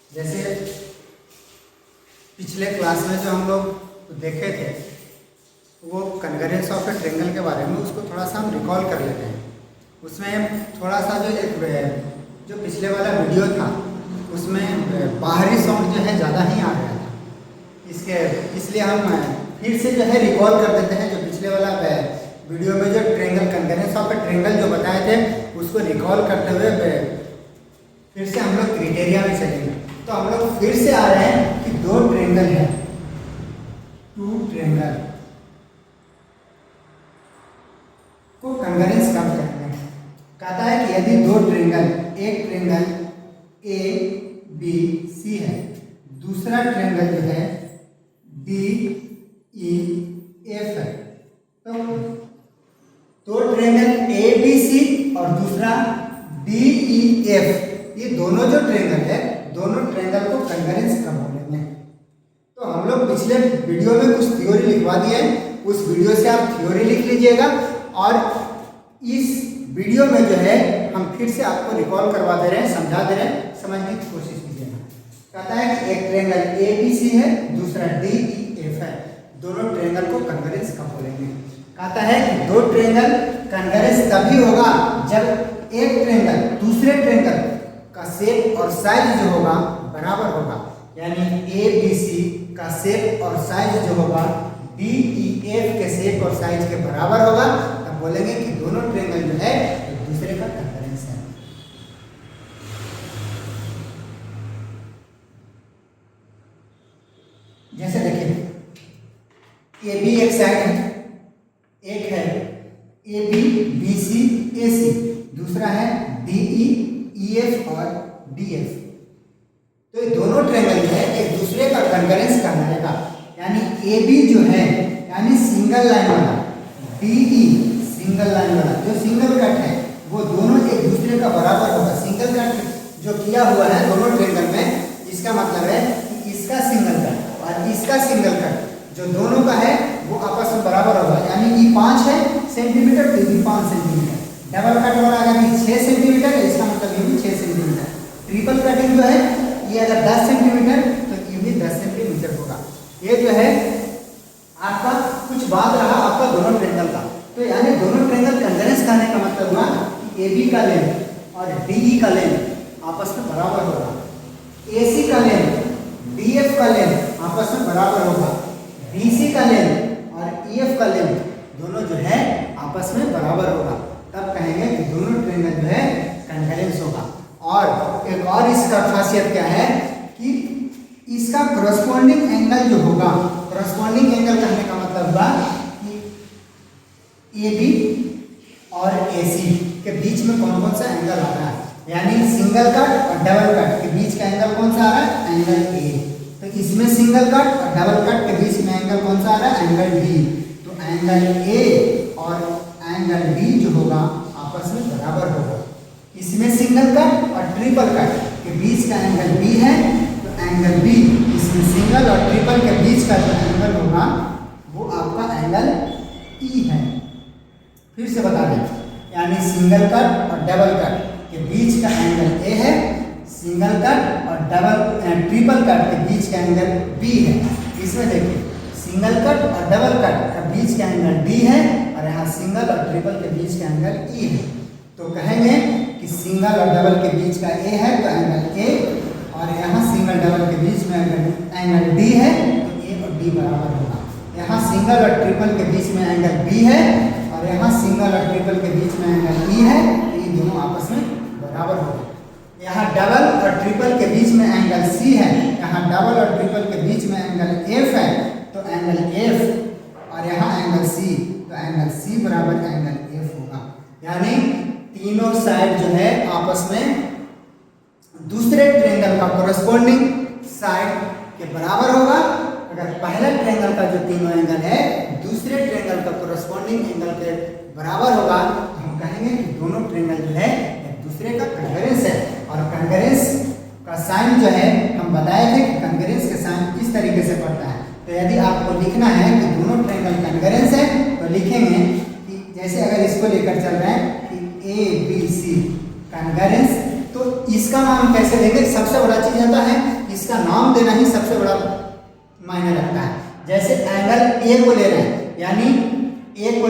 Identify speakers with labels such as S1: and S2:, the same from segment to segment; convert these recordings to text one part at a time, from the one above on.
S1: जैसे पिछले क्लास में जो हम लोग देखे थे वो कन्वर्जेंस ऑफ ए ट्रायंगल के बारे में, उसको थोड़ा सा हम रिकॉल कर लेते हैं। उसमें थोड़ा सा जो पिछले वाला वीडियो था उसमें बाहरी साउंड जो है ज़्यादा ही आ रहा था, इसलिए हम फिर से जो है रिकॉल कर देते हैं। जो पिछले वाला वीडियो में जो triangle convergence of A triangle जो बताए थे उसको रिकॉल करते हुए फिर से हम लोग क्राइटेरिया में चलेंगे। तो हम लोग फिर से आ रहे हैं कि दो ट्रायंगल है, टू ट्रायंगल को कन्वर्जेंस कब करेंगे। कहता है कि यदि दो ट्रायंगल, एक ट्रायंगल ए बी सी है, दूसरा ट्रायंगल जो है डी ई एफ है, तो ट्रायंगल ए बी सी और दूसरा डी ई एफ, ये दोनों जो ट्रायंगल है दोनों ट्रायंगल को कन्वर्जेंस कब बोलेंगे। तो हम लोग पिछले वीडियो में कुछ थ्योरी लिखवा दिए, उस वीडियो से आप थ्योरी लिख लीजिएगा और इस वीडियो में जो है हम फिर से आपको रिकॉल करवा दे रहे हैं, समझा दे रहे हैं, समझने की कोशिश कीजिएगा। कहता है कि एक ट्रायंगल ए बी सी है, दूसरा डी ई एफ है, दोनों ट्रायंगल को कन्वर्जेंस कब बोलेंगे। कहता है कि दो ट्रायंगल कन्वर्जेंस तभी होगा जब एक ट्रायंगल दूसरे ट्रायंगल का शेप और साइज जो होगा बराबर होगा, यानी ए बी सी का शेप और साइज जो होगा डी ई एफ के शेप और साइज के बराबर होगा, तब बोलेंगे कि दोनों ट्रायंगल जो है एक दूसरे का कन्वर्जेंस है। जैसे देखिए ए बी एक साइड है, एक है ए बी बी सी ए सी, दूसरा है डी ई एफ और डी एफ। तो ये दोनों ट्रायंगल जो है एक दूसरे का कन्वर्जेंस कहलाएगा, यानी ए बी जो है यानी सिंगल लाइन वाला, डी ई सिंगल लाइन वाला जो सिंगल कट है वो दोनों एक दूसरे का बराबर होगा। सिंगल कट जो किया हुआ है दोनों ट्रायंगल में, इसका मतलब है कि इसका सिंगल कट और इसका सिंगल कट जो दोनों का है वो आपस में बराबर होगा, यानी ये 5 है सेंटीमीटर तो ये 5 सेंटीमीटर। डबल कट वाला अगर ये 6 सेंटीमीटर है, इसका मतलब ये भी 6 सेंटीमीटर। ट्रिपल कटिंग जो है ये अगर 10 सेंटीमीटर तो ये भी 10 सेंटीमीटर होगा। ये जो है आपका कुछ बात रहा आपका दोनों ट्रायंगल का, तो यानी दोनों ट्रायंगल कन्वर्जेंस करने का मतलब हुआ कि ए बी का लेंथ और डी ई का लेंथ आपस में बराबर होगा, ए सी का लेंथ डी एफ का लेंथ आपस में बराबर होगा, बी सी का लेंथ और ई एफ का लेंथ दोनों जो है आपस में बराबर होगा, तब कहेंगे कि दोनों ट्रायंगल जो है कन्वर्जेंस होगा। और एक और इसका खासियत क्या है कि इसका कॉरस्पॉन्डिंग एंगल जो होगा, कॉरस्पॉन्डिंग एंगल कहने का मतलब हुआ कि ए बी और ए सी के बीच में कौन कौन सा एंगल आ रहा है, यानी सिंगल कट और डबल कट के बीच का एंगल कौन सा आ रहा है, एंगल ए। तो इसमें सिंगल कट और डबल कट के बीच में एंगल कौन सा आ रहा है, एंगल डी। तो एंगल ए और एंगल डी जो होगा आपस में बराबर होगा। इसमें सिंगल कट और ट्रिपल कट के बीच का एंगल बी है, तो एंगल बी इसमें सिंगल और ट्रिपल के बीच का जो एंगल होगा वो आपका एंगल ई है। फिर से बता दें, यानी सिंगल कट और डबल कट के बीच का एंगल ए है, सिंगल कट और ट्रिपल कट के बीच का एंगल बी है। इसमें देखिए सिंगल कट और डबल कट के बीच का एंगल डी है और यहाँ सिंगल और ट्रिपल के बीच का एंगल ई है। तो कहेंगे कि सिंगल और डबल के बीच का ए है तो एंगल ए, और यहाँ सिंगल डबल के बीच में एंगल डी है तो ए और डी बराबर होगा। यहाँ सिंगल और ट्रिपल के बीच में एंगल बी है और यहाँ सिंगल और ट्रिपल के बीच में एंगल ई है, तो ये दोनों आपस में बराबर होगा। यहाँ डबल और ट्रिपल के बीच में एंगल सी है, यहाँ डबल और ट्रिपल के बीच में एंगल एफ है, तो एंगल एफ और यहाँ एंगल सी, तो एंगल सी बराबर एंगल एफ होगा। यानी तीनों साइड जो है आपस में दूसरे ट्रायंगल का कॉरस्पॉन्डिंग साइड के बराबर होगा। अगर पहले ट्रायंगल का जो तीनों एंगल है दूसरे ट्रायंगल का कॉरस्पॉन्डिंग एंगल के बराबर होगा, तो हम कहेंगे कि दोनों ट्रायंगल जो है एक दूसरे का कन्वर्जेंस है। और कन्वर्जेंस का साइन जो है हम बताए थे कि कन्वर्जेंस के साइन इस तरीके से पड़ता है। तो यदि आपको लिखना है कि दोनों ट्रायंगल कन्वर्जेंस है तो लिखेंगे कि जैसे अगर इसको लेकर चल रहे हैं कि ए बी सी कन्वर्जेंस, तो इसका नाम कैसे देंगे? सबसे बड़ा चीज होता है इसका नाम देना ही सबसे बड़ा मायने रखता है। जैसे एंगल ए को ले रहे हैं, यानी ए को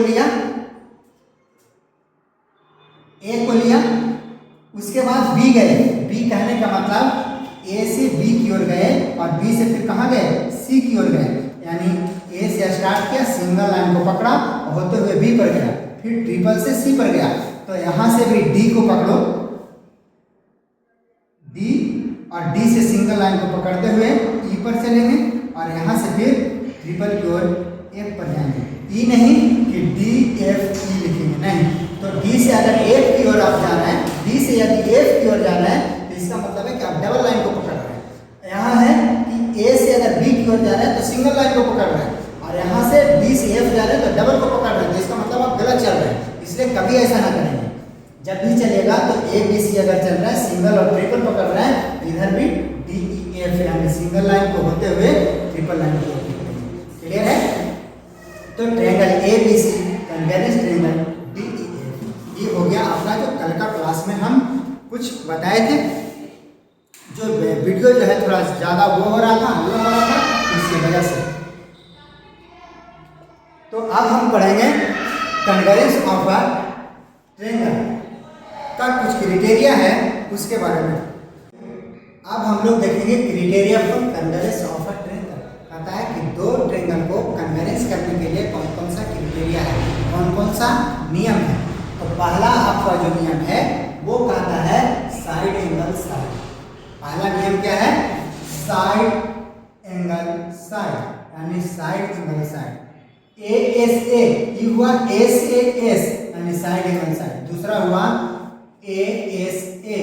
S1: लिया, उसके बाद बी गए। बी कहने का मतलब ए से बी की ओर गए और बी से फिर कहाँ गए? सी की ओर गए। यानी ए से स्टार्ट किया, सिंगल लाइन को पकड़ा और होते हुए बी पर गया, फिर ट्रिपल से सी पर गया। तो यहां से भी डी को पकड़ो, डी, और डी से सिंगल लाइन को पकड़ते हुए ई पर चलेंगे और यहां से फिर ट्रिपल की ओर एफ पर जाएंगे। ई नहीं कि डी एफ ई लिखेंगे, नहीं। तो डी से अगर एफ की ओर आप जा रहे हैं, डी से यदि एफ की ओर जा रहे हैं तो इसका मतलब है कि आप डबल लाइन को पकड़ रहे हैं। यहाँ है कि ए से अगर बी की ओर जा रहे हैं तो सिंगल लाइन को पकड़ रहे हैं, और यहाँ से डी से एफ जा रहे हैं तो डबल को पकड़ रहे हैं। तो इसका मतलब आप गलत चल रहे हैं, इसलिए कभी ऐसा ना करेंगे। जब भी चलेगा तो ए बी सी अगर चल रहा है, सिंगल और ट्रिपल पकड़ रहे हैं, इधर भी डी ई एफ यानी सिंगल लाइन को होते हुए ट्रिपल लाइन को होते हुए। क्लियर है? तो triangle A B C convergence triangle D E F, ये हो गया अपना जो कल का क्लास में हम कुछ बताए थे। जो वीडियो जो है थोड़ा ज़्यादा वो हो रहा था, हल्ला हो रहा था, इसकी वजह से। तो अब हम पढ़ेंगे कन्वर्जेंस ऑफ अ ट्रायंगल का कुछ क्राइटेरिया है, उसके बारे में। अब हम लोग देखेंगे criteria for convergence of a triangle. कहता है कि दो ट्रायंगल को कन्वर्जेंस करने के लिए कौन कौन सा क्राइटेरिया है, कौन कौन सा नियम है। तो पहला आपका जो नियम है वो कहता है साइड एंगल साइड। पहला नियम क्या है? साइड एंगल साइड, यानी side angle side. A S A, ये हुआ एस ए एस यानी साइड एंगल साइड। दूसरा हुआ A S A,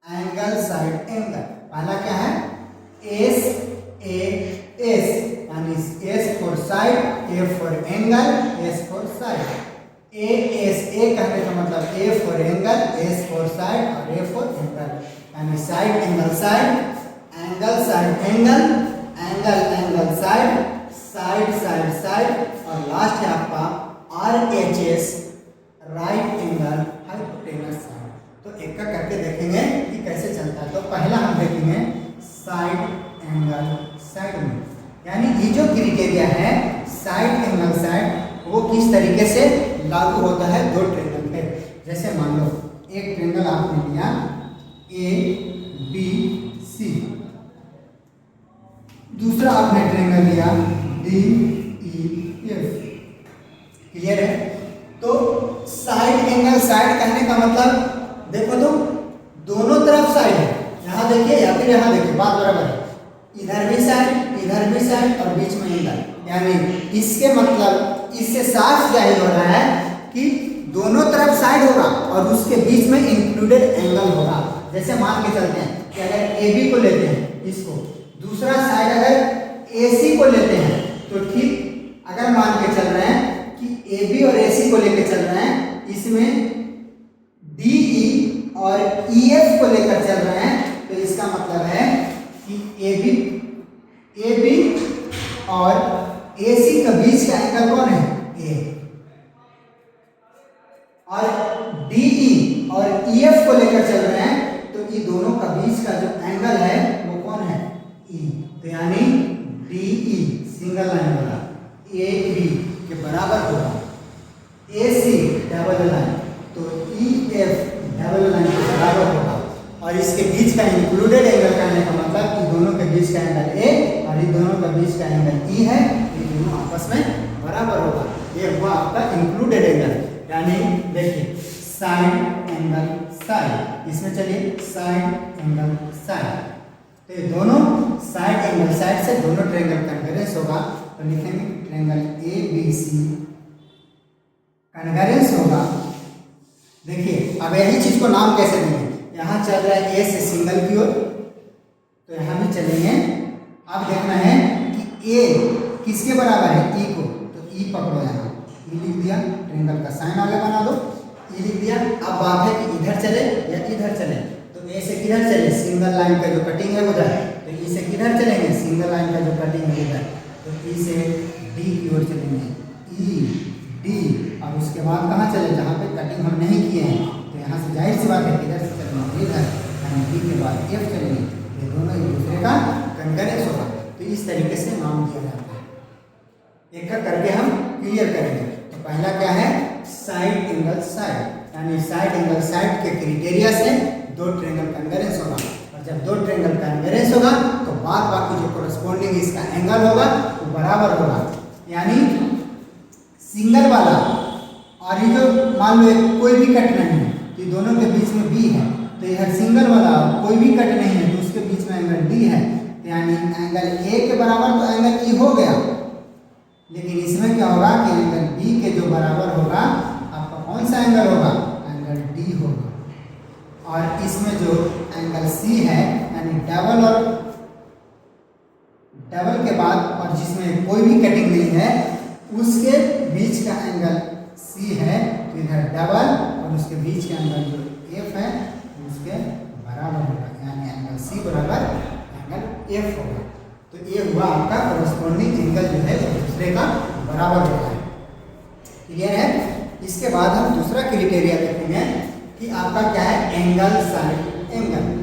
S1: angle side angle. पहला क्या है? एस ए एस, यानी S for side, A for angle, S for side. A S A कहने का मतलब A for angle, S for side और ए फॉर एंगल, यानी side angle side, angle side angle, angle angle side, side side side, और last है आपका R H S, right angle hypotenuse side. तो एक का करके देखेंगे कि कैसे चलता है। तो पहला हम देखेंगे साइड एंगल साइड में, यानी ये जो क्राइटेरिया है साइड एंगल साइड, वो किस तरीके से लागू होता है दो ट्रायंगल पे। जैसे मान लो एक ट्रायंगल आपने लिया ए बी सी, दूसरा आपने ट्रायंगल लिया डी ई एफ। क्लियर है? तो साइड एंगल साइड कहने का मतलब देखो तो दोनों तरफ साइड है, यहाँ देखिए या फिर यहाँ देखिए, बात बराबर है। इधर भी साइड और बीच में एंगल, यानी इसके मतलब इससे साफ जाहिर हो रहा है कि दोनों तरफ साइड होगा और उसके बीच में इंक्लूडेड एंगल होगा। जैसे मान के चलते हैं कि अगर ए बी को लेते हैं इसको, दूसरा साइड अगर ए सी को लेते हैं, तो ठीक अगर मान के चल रहे हैं कि ए बी और ए सी को लेकर चल रहे हैं, इसमें डी ई और ई एफ को लेकर चल रहे हैं, तो इसका मतलब है कि ए बी और ए सी के बीच का एंगल कौन है? ए। और डी ई और ई एफ को लेकर चल रहे हैं, तो ये दोनों का बीच का जो एंगल है वो कौन है? ई। तो यानी डी ई सिंगल लाइन वाला ए बी के बराबर होगा ए सी डबल लाइन, तो ई एफ डबल लाइन के बराबर होगा। और इसके बीच का इंक्लूडेड एंगल कहने का मतलब कि दोनों के बीच का एंगल ए और ये दोनों के बीच का एंगल ई है, ये दोनों आपस में बराबर होगा। ये हुआ आपका इंक्लूडेड एंगल। यानी देखिए साइड एंगल साइड, इसमें चलिए साइड एंगल साइड, तो ये दोनों साइड एंगल साइड से दोनों ट्रायंगल कन्वर्जेंस होगा। तो लिखेंगे triangle A B C convergence होगा। देखिए अब यही चीज को नाम कैसे देंगे? यहाँ चल रहा है ए से सिंगल की ओर, तो यहाँ भी चलेंगे। अब देखना है कि ए किसके बराबर है? ई को, तो ई पकड़ो, यहाँ ई लिख दिया, ट्रायंगल का साइन आगे बना दो, ई लिख दिया। अब बात है कि इधर चले या इधर चले, तो ए से किधर चले? सिंगल लाइन का जो कटिंग है उधर, तो ई से किधर चलेंगे? सिंगल लाइन का जो कटिंग है उधर, तो ई से डी की ओर चलेंगे, ई डी। अब उसके बाद कहाँ चले? जहाँ पे कटिंग हम नहीं किए हैं, तो यहाँ से जाहिर सी बात है इधर से चलना इधर, यानी बी के बाद एफ चलेंगे, ये दोनों एक दूसरे का कंकरेंस होगा। तो इस तरीके से नाम दिया जाता है। एक का करके हम क्लियर करेंगे। तो पहला क्या है, साइड एंगल साइड, यानी साइड एंगल साइड के क्राइटेरिया से दो ट्रायंगल कंकरेंस होगा, और जब दो ट्रायंगल कंकरेंस होगा तो बाद बाकी जो कोरस्पॉन्डिंग इसका एंगल होगा वो बराबर होगा। यानी सिंगल वाला और ये जो मान लो कोई भी कट नहीं है तो दोनों के बीच में बी है, तो यह सिंगल वाला कोई भी कट नहीं है तो उसके बीच में एंगल डी है, तो यानी एंगल ए के बराबर तो एंगल ई हो गया, लेकिन इसमें क्या होगा कि एंगल बी के जो बराबर होगा आपका कौन सा एंगल होगा, एंगल डी होगा। और इसमें जो एंगल सी है यानी डबल और डबल के बाद और जिसमें कोई भी कटिंग नहीं है उसके बीच का एंगल सी है, तो इधर डबल और उसके बीच का एंगल जो एफ है उसके बराबर होगा, यानी एंगल सी बराबर एंगल एफ होगा। तो ये हुआ आपका कोरस्पॉन्डिंग एंगल जो है एक दूसरे का बराबर होता है। क्लियर है। इसके बाद हम दूसरा क्राइटेरिया देखेंगे कि आपका क्या है, angle side angle.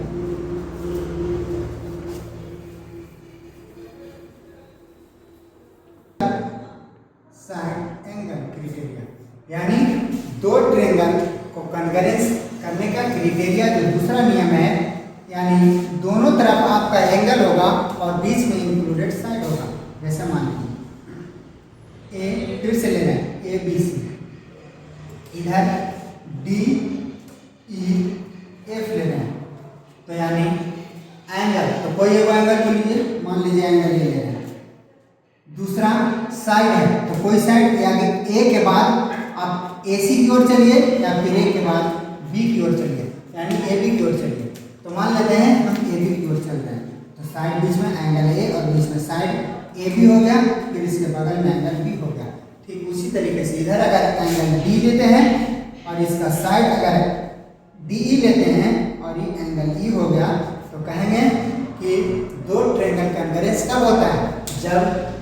S1: Side angle criteria यानी दो ट्रायंगल को कन्वर्जेंस करने का क्राइटेरिया जो दूसरा नियम है, यानी दोनों तरफ आपका एंगल होगा और बीच में इंक्लूडेड साइड होगा। जैसे मान लीजिए ए, फिर से लेना है ए बी सी, इधर डी ई एफ लेना है, तो यानी एंगल तो कोई एक एंगल को लीजिए, मान लीजिए एंगल ये लेना है। दूसरा साइड है तो कोई साइड या ए के बाद आप ए सी की ओर चलिए या फिर ए के बाद बी की ओर चलिए, यानी ए बी की ओर चलिए। तो मान लेते हैं हम ए बी की ओर चल रहे हैं, तो साइड बीच में एंगल ए और बीच में साइड ए बी हो गया, फिर इसके बगल में एंगल बी हो गया। ठीक उसी तरीके से इधर अगर एंगल डी लेते हैं और इसका साइड अगर डी ई लेते हैं और ये एंगल ई हो गया, तो कहेंगे कि दो ट्रायंगल का कन्वर्जेंस कब होता है, जब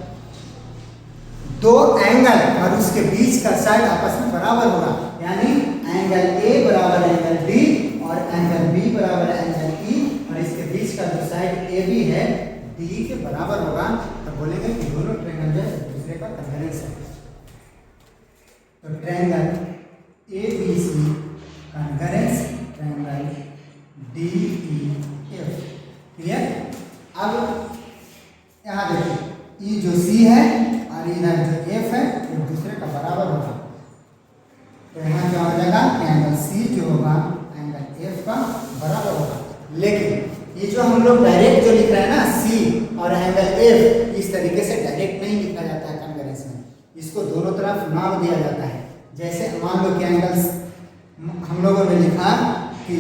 S1: दो एंगल और उसके बीच का साइड आपस में बराबर होगा, यानी एंगल ए बराबर एंगल डी और एंगल बी बराबर एंगल ई और इसके बीच का जो साइड ए बी है डी के बराबर होगा, तो बोलेंगे कि दोनों ट्रायंगल जो है एक दूसरे का कन्वर्जेंस है। तो triangle A B C convergence triangle D E F. Clear. अब यहाँ देखिए ई जो सी है और इधर जो एफ है एक दूसरे का बराबर होगा, तो यहाँ क्या हो जाएगा कि एंगल सी जो होगा एंगल एफ का बराबर होगा। लेकिन ये जो हम लोग डायरेक्ट जो लिख रहे हैं ना सी और एंगल एफ, इस तरीके से डायरेक्ट नहीं लिखा जाता है कन्वर्जेंस में, इसको दोनों तरफ नाम दिया जाता है। जैसे मान लो कि एंगल हम लोगों ने लिखा कि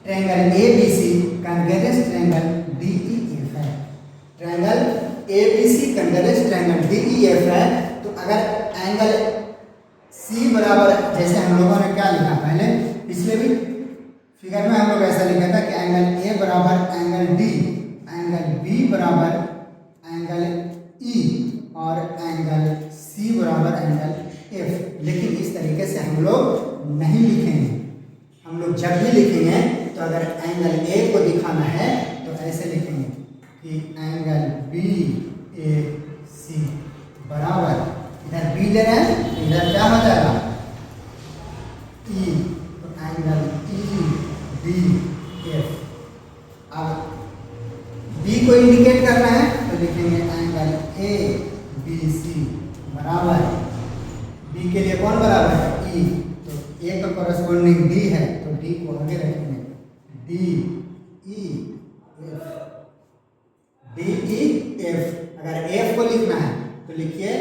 S1: triangle A B C convergence triangle D E F है, triangle A B C convergence triangle D E F है। तो अगर एंगल सी बराबर, जैसे हम लोगों ने क्या लिखा पहले पिछले भी फिगर में हम लोग ऐसा लिखा था कि एंगल ए बराबर एंगल डी, एंगल बी बराबर एंगल ई और एंगल सी बराबर एंगल एफ। लेकिन इस तरीके से हम लोग नहीं लिखेंगे। हम लोग जब भी लिखेंगे तो अगर एंगल ए को दिखाना है तो ऐसे लिखेंगे कि एंगल बी ए सी बराबर, इधर बी ले रहे हैं इधर क्या हो जाएगा ई, तो एंगल ई डी एफ। अब बी को इंडिकेट करना है तो लिखेंगे एंगल ए बी सी बराबर, बी के लिए कौन बराबर है ई, तो ए का कॉरेस्पॉन्डिंग डी है तो डी को आगे रखेंगे D E F, D E F. अगर एफ को लिखना है तो लिखिए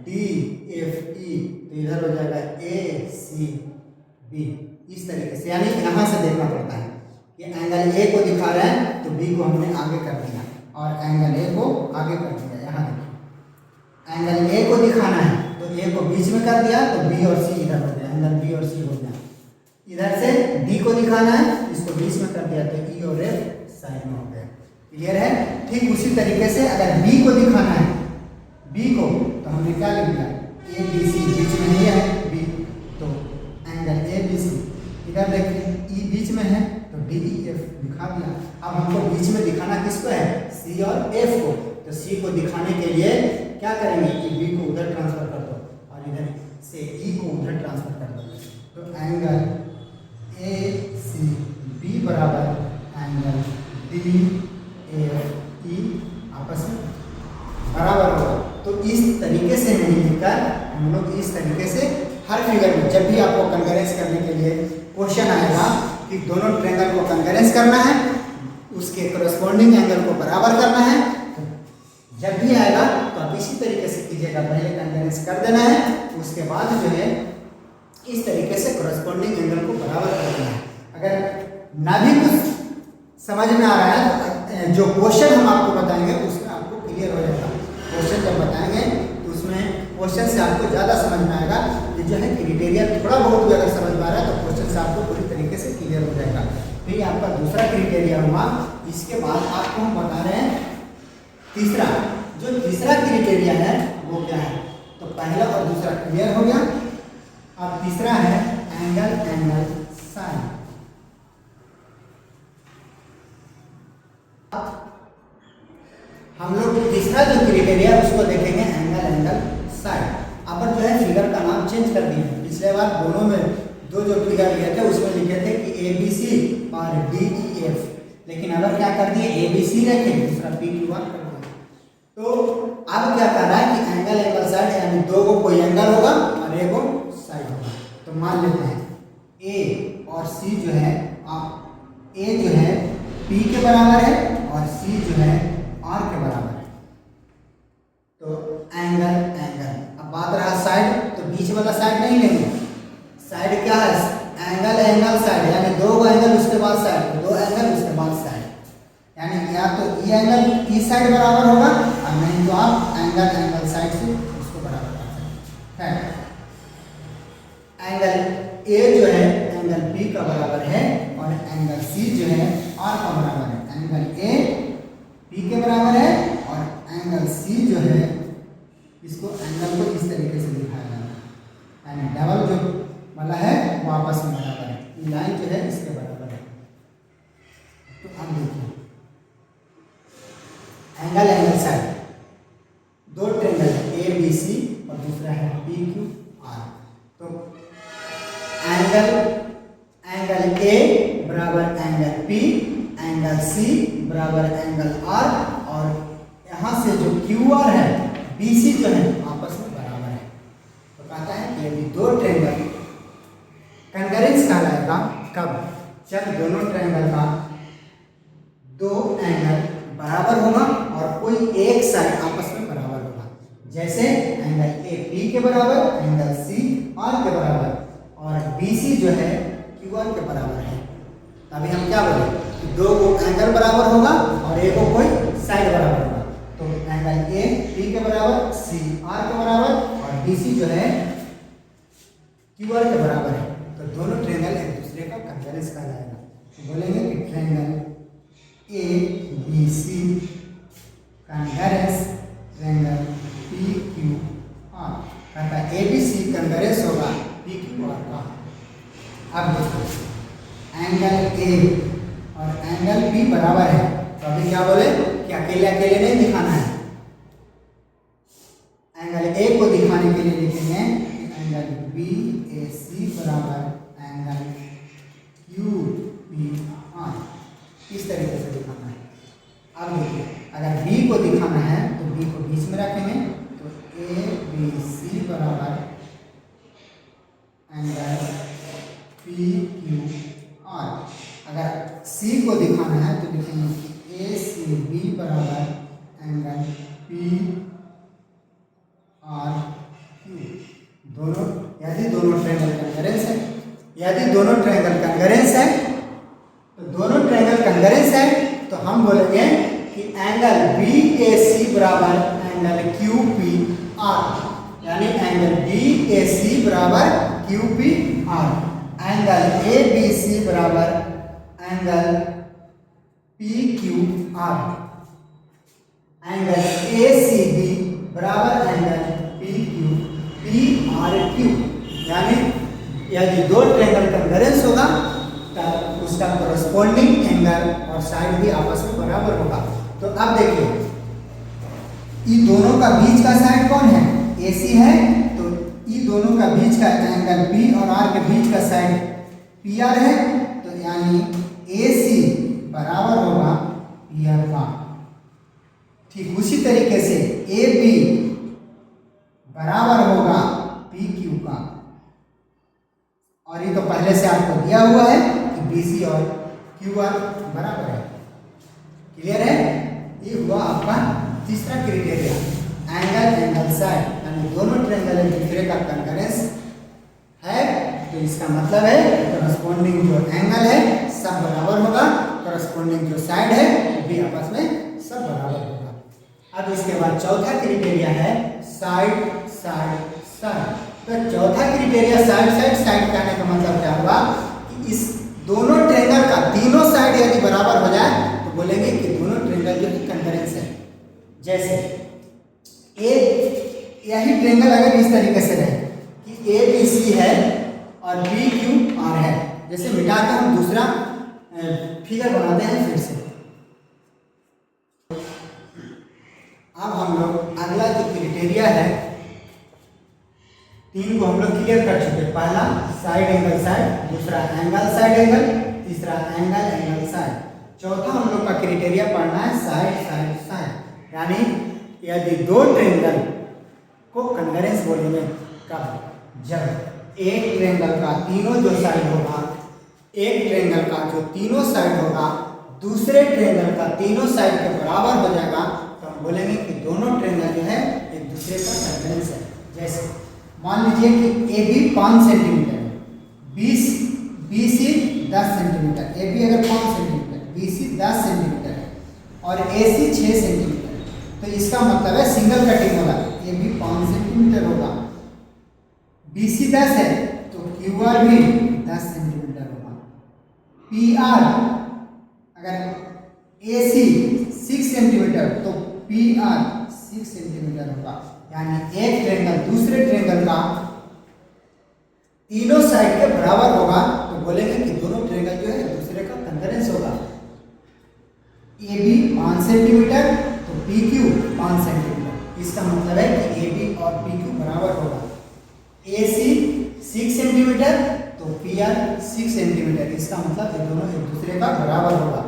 S1: डी एफ ई, तो इधर हो जाएगा ए सी बी। इस तरीके से, यानी यहाँ से देखना पड़ता है कि एंगल ए को दिखा रहे हैं तो बी को हमने आगे कर दिया और एंगल ए को आगे कर दिया। यहाँ देखिए एंगल ए को दिखाना है तो ए को बीच में कर दिया तो बी और सी इधर हो गया, एंगल बी और सी हो गया। इधर से डी को दिखाना है इसको बीच में कर दिया तो ई और एफ साइड में हो गया। क्लियर है। ठीक उसी तरीके से अगर बी को दिखाना है, बी को, तो हमने क्या लिख दिया ए बी सी, बीच में ये है बी, तो एंगल ए बी सी इधर देखिए ई बीच में है तो डी ई एफ दिखा दिया। अब हमको बीच में दिखाना किसको है, सी और एफ को। तो सी को दिखाने के लिए क्या करेंगे कि बी को उधर ट्रांसफर कर दो और इधर से ई को उधर ट्रांसफर कर दो। तो एंगल ए सी बी बराबर एंगल डी एफ ई आपस में बराबर होगा। तो इस तरीके से नहीं लिखकर हम लोग इस तरीके से हर फिगर में जब भी आपको कंकरेंस करने के लिए क्वेश्चन आएगा कि दोनों ट्रायंगल को कंकरेंस करना है, उसके करस्पॉन्डिंग एंगल को बराबर करना है, तो जब भी आएगा तो आप इसी तरीके से कीजिएगा। पहले कंकरेंस कर देना है, उसके बाद जो है इस तरीके से करस्पॉन्डिंग एंगल को बराबर कर देना है। अगर ना भी कुछ समझ में आ रहा है तो जो क्वेश्चन हम आपको बताएंगे उसमें आपको क्लियर हो जाएगा। क्वेश्चन जब बताएंगे तो उसमें क्वेश्चन से आपको ज़्यादा समझ में आएगा। ये जो है क्राइटेरिया थोड़ा बहुत भी अगर समझ में आ रहा है तो क्वेश्चन से आपको पूरी तरीके से क्लियर हो जाएगा। फिर आपका दूसरा क्राइटेरिया हुआ, इसके बाद आपको हम बता रहे हैं तीसरा। जो तीसरा क्राइटेरिया है वो क्या है, तो पहला और दूसरा क्लियर हो गया। अब तीसरा है एंगल साइन। हम लोग तीसरा जो क्राइटेरिया उसको देखेंगे एंगल साइन। अब जो है फिगर का नाम चेंज कर दिए। पिछले बार दोनों में दो जो फिगर लिए थे उसमें लिखे थे कि ए बी सी और डी ई एफ, लेकिन अगर क्या कर दिए ए बी सी रखे, दूसरा पी क्यू आर कर दिया। तो अब क्या कर रहा है कि एंगल साइड यानी दो को कोई एंगल होगा और एक को साइड होगा। तो मान लेते हैं ए और सी जो है, ए जो है पी के बराबर है और सी जो है आर के बराबर है। तो एंगल अब बात रहा साइड, तो बीच वाला साइड नहीं लेंगे। साइड क्या है, एंगल साइड यानी दो एंगल उसके बाद साइड, दो एंगल उसके बाद साइड, यानी या तो ई एंगल ई साइड बराबर होगा और नहीं तो आप एंगल साइड से उसको बराबर कर सकते हैं। एंगल ए जो है एंगल पी का बराबर है और एंगल सी जो है आर का बराबर है। एंगल ए पी के बराबर है और एंगल सी जो है, इसको एंगल को इस तरीके से दिखाया जाता है, यानी डबल जो वाला है वो आपस में बराबर है। ये लाइन जो है इसके बराबर है। तो हम देखिए एंगल साइड, दो ट्रायंगल है ए बी सी और दूसरा है पी क्यू आर। तो एंगल ए बराबर एंगल पी, एंगल सी बराबर एंगल आर, और यहाँ से जो क्यू आर है बी सी जो है आपस में बराबर है। तो कहता है कि यदि दो ट्रायंगल कंकरेंस कहलाएगा कब, जब दोनों ट्रायंगल का दो एंगल बराबर होगा और कोई एक साइड आपस में बराबर होगा। जैसे एंगल ए पी के बराबर, एंगल सी आर के बराबर और बी सी जो है क्यू आर के बराबर है। अभी हम क्या बोले कि दो को एंगल बराबर होगा और एक को कोई साइड बराबर होगा। तो एंगल ए पी के बराबर, सी आर के बराबर और बी सी जो है क्यू आर के बराबर है। तो दोनों ट्रायंगल एक दूसरे का कंकरेंस कहलाएगा। तो बोलेंगे कि triangle A B C concurrence triangle P Q R. कहता है ए बी सी कंकरेंस होगा पी क्यू आर का। अब देखो एंगल ए और एंगल बी बराबर है, तो अभी क्या बोले कि अकेले नहीं दिखाना है। एंगल ए को दिखाने के लिए लिखेंगे कि एंगल बी ए सी बराबर एंगल क्यू पी आर, इस तरीके से दिखाना है। अब देखिए अगर बी को दिखाना है तो बी को बीच में रखेंगे, तो ए बी सी बराबर एंगल पी क्यू आर। अगर सी को दिखाना है तो लिखेंगे कि ए सी बी बराबर एंगल पी आर क्यू। दोनों यदि दोनों ट्रायंगल कंकरेंस है, यदि दोनों ट्रायंगल कंकरेंस है तो दोनों ट्रायंगल कंकरेंस है तो हम बोलेंगे कि एंगल बी ए सी बराबर एंगल क्यू पी आर, यानी एंगल बी ए सी बराबर Q P R. Angle A B C बराबर angle P Q R. Angle A C B बराबर angle P Q P R Q, यानी यदि दो triangle convergence होगा तब उसका कोरस्पोंडिंग एंगल और साइड भी आपस में बराबर होगा। तो अब देखिए इन दोनों का बीच का साइड कौन है, AC है, तो इन दोनों का बीच का एंगल P और R के बीच का साइड PR है, तो यानी AC बराबर होगा PR का। ठीक उसी तरीके से AB बराबर होगा PQ का। और ये तो पहले से आपको दिया हुआ है कि BC और QR बराबर है। क्लियर है? ये हुआ आपका तीसरा क्राइटेरिया, एंगल साइड, यानी दोनों ट्रायंगल एक दूसरे का कॉन्करेंस है, तो इसका मतलब है कॉरस्पॉन्डिंग जो एंगल है सब बराबर होगा, कॉरस्पॉन्डिंग जो साइड है वो भी आपस में सब बराबर होगा। अब इसके बाद चौथा क्राइटेरिया है साइड साइड साइड। तो चौथा क्राइटेरिया साइड कहने का मतलब क्या होगा कि इस दोनों ट्रायंगल का तीनों साइड यदि बराबर हो जाए तो बोलेंगे कि दोनों ट्रायंगल जो है कॉन्करेंस है। जैसे यही ट्रायंगल अगर इस तरीके से रहे कि ABC है और PQR है, जैसे मिटा के हम दूसरा फिगर बनाते हैं फिर से। अब हम लोग अगला जो क्राइटेरिया है, तीन को हम लोग क्लियर कर चुके। पहला साइड एंगल साइड, दूसरा एंगल साइड एंगल, तीसरा एंगल एंगल साइड। चौथा हम लोग का क्राइटेरिया पढ़ना है साइड साइड साइड, यानी यदि दो ट्रायंगल को कन्वर्जेंस बोलेंगे कब, जब एक ट्रायंगल का तीनों जो साइड होगा, एक ट्रायंगल का जो तीनों साइड होगा दूसरे ट्रायंगल का तीनों साइड के बराबर हो जाएगा, तो हम बोलेंगे कि दोनों ट्रायंगल जो है एक दूसरे का कन्वर्जेंस है। जैसे मान लीजिए कि AB 5 सेंटीमीटर है, BC 10 सेंटीमीटर, AB अगर 5 सेंटीमीटर, BC 10 सेंटीमीटर है और AC 6 सेंटीमीटर, तो इसका मतलब है सिंगल कटिंग होगा, AB 5 सेंटीमीटर होगा, BC 10 है तो QR भी 10 सेंटीमीटर होगा, PR अगर AC 6 सेंटीमीटर तो PR 6 सेंटीमीटर होगा। यानी एक ट्रायंगल दूसरे ट्रायंगल का तीनों साइड के बराबर होगा, तो बोलेंगे कि दोनों ट्रायंगल जो है एक दूसरे का कॉन्करेंस होगा। AB 5 सेंटीमीटर तो PQ 5 सेंटीमीटर, इसका मतलब है कि AB और PQ बराबर होगा। AC 6 सेंटीमीटर तो PR 6 सेंटीमीटर, इसका मतलब ये दोनों एक दूसरे का बराबर होगा।